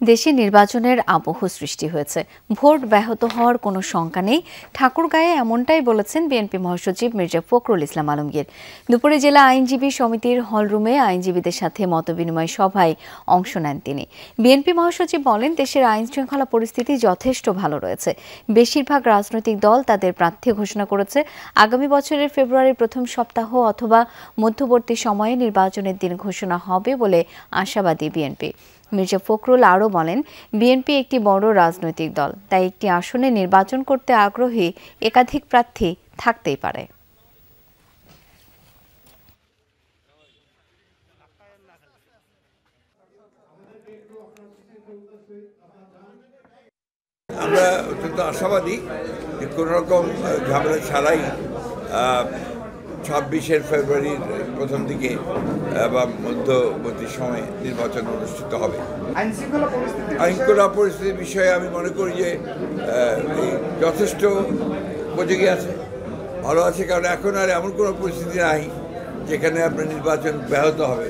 দেশে নির্বাচনের আবহ সৃষ্টি হয়েছে। ভোট ব্যাহত হওয়ার কোনো শঙ্কা নেই, ঠাকুরগাঁয়ে এমনটাই বলেছেন বিএনপি মহাসচিব মির্জা ফখরুল ইসলাম আলমগীর। দুপুরে জেলা আইনজীবী সমিতির হলরুমে আইনজীবীদের সাথে মতবিনিময় সভায় অংশ নেন তিনি। বিএনপি মহাসচিব বলেন, দেশের আইন শৃঙ্খলা পরিস্থিতি যথেষ্ট ভালো রয়েছে। বেশিরভাগ রাজনৈতিক দল তাদের প্রার্থী ঘোষণা করেছে। আগামী বছরের ফেব্রুয়ারির প্রথম সপ্তাহ অথবা মধ্যবর্তী সময়ে নির্বাচনের দিন ঘোষণা হবে বলে আশাবাদী বিএনপি। মির্জা ফখরুল আরও বলেন, বিএনপি একটি বড় রাজনৈতিক দল, তাই একটি আসনে নির্বাচন করতে আগ্রহী একাধিক প্রার্থী থাকতেই পারে। আমরা অত্যন্ত আশাবাদী যে কোনো রকম ঝামেলা ছাড়াই 26শে ফেব্রুয়ারির প্রথম দিকে বা মধ্যবর্তী সময়ে নির্বাচন অনুষ্ঠিত হবে। আইনশৃঙ্খলা পরিস্থিতির বিষয়ে আমি মনে করি যে যথেষ্ট উপযোগী আছে, ভালো আছে, কারণ এখন আর এমন কোনো পরিস্থিতি নাই যেখানে আপনার নির্বাচন ব্যাহত হবে।